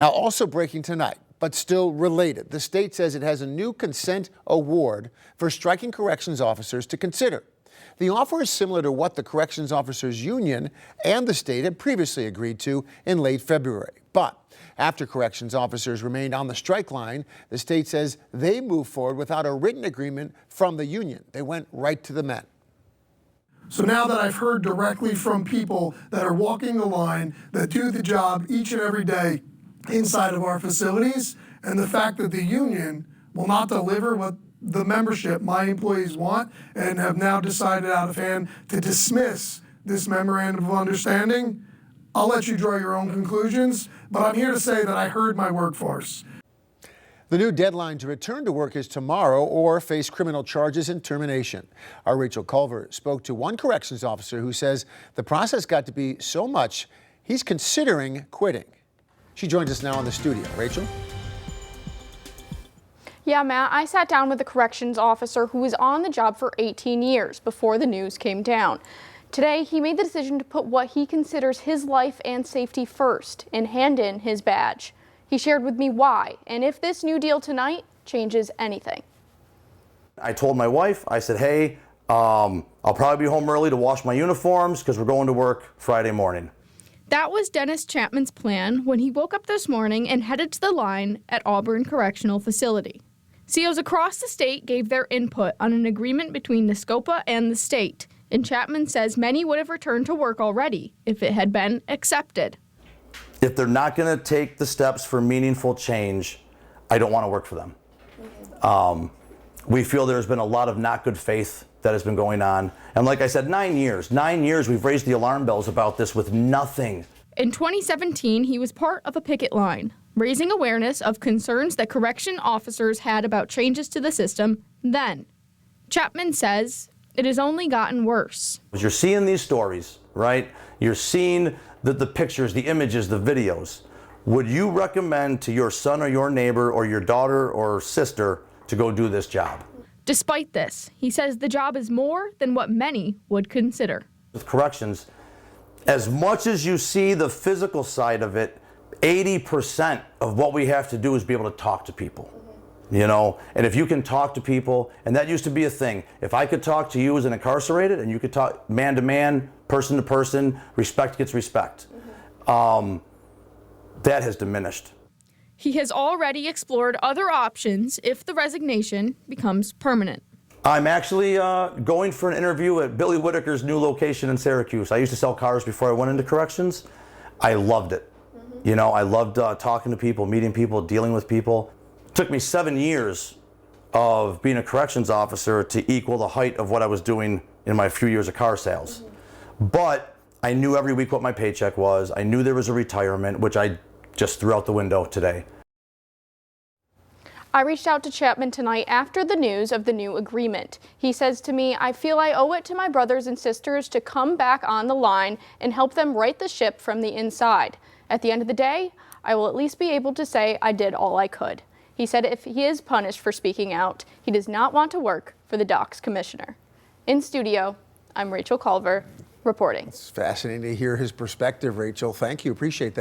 Now, also breaking tonight, but still related, the state says it has a new consent award for striking corrections officers to consider. The offer is similar to what the Corrections Officers Union and the state had previously agreed to in late February. But after corrections officers remained on the strike line, the state says they moved forward without a written agreement from the union. They went right to the men. So now that I've heard directly from people that are walking the line, that do the job each and every day inside of our facilities, and the fact that the union will not deliver what the membership, my employees, want, and have now decided out of hand to dismiss this memorandum of understanding, I'll let you draw your own conclusions, but I'm here to say that I heard my workforce. The new deadline to return to work is tomorrow or face criminal charges and termination. Our Rachel Culver spoke to one corrections officer who says the process got to be so much he's considering quitting. She joins us now in the studio. Rachel? Yeah, Matt, I sat down with a corrections officer who was on the job for 18 years before the news came down. Today, he made the decision to put what he considers his life and safety first and hand in his badge. He shared with me why and if this new deal tonight changes anything. I told my wife, I said, hey, I'll probably be home early to wash my uniforms because we're going to work Friday morning. That was Dennis Chapman's plan when he woke up this morning and headed to the line at Auburn Correctional Facility. COs across the state gave their input on an agreement between NSCOPA and the state, and Chapman says many would have returned to work already if it had been accepted. If they're not going to take the steps for meaningful change, I don't want to work for them. We feel there's been a lot of not good faith that has been going on. And like I said, 9 years we've raised the alarm bells about this with nothing. In 2017, he was part of a picket line, raising awareness of concerns that correction officers had about changes to the system then. Chapman says it has only gotten worse. You're seeing these stories, right? You're seeing the pictures, the images, the videos. Would you recommend to your son or your neighbor or your daughter or sister to go do this job? Despite this, he says the job is more than what many would consider. With corrections, as much as you see the physical side of it, 80% of what we have to do is be able to talk to people. You know, and if you can talk to people, and that used to be a thing, if I could talk to you as an incarcerated and you could talk man to man, person to person, respect gets respect. That has diminished. He has already explored other options if the resignation becomes permanent. I'm actually going for an interview at Billy Whitaker's new location in Syracuse. I used to sell cars before I went into corrections. I loved it. You know, I loved talking to people, meeting people, dealing with people. It took me 7 years of being a corrections officer to equal the height of what I was doing in my few years of car sales. But I knew every week what my paycheck was. I knew there was a retirement, which I just threw out the window today. I reached out to Chapman tonight after the news of the new agreement. He says to me, I feel I owe it to my brothers and sisters to come back on the line and help them right the ship from the inside. At the end of the day, I will at least be able to say I did all I could. He said if he is punished for speaking out, he does not want to work for the DOC's commissioner. In studio, I'm Rachel Culver reporting. It's fascinating to hear his perspective, Rachel. Thank you. Appreciate that.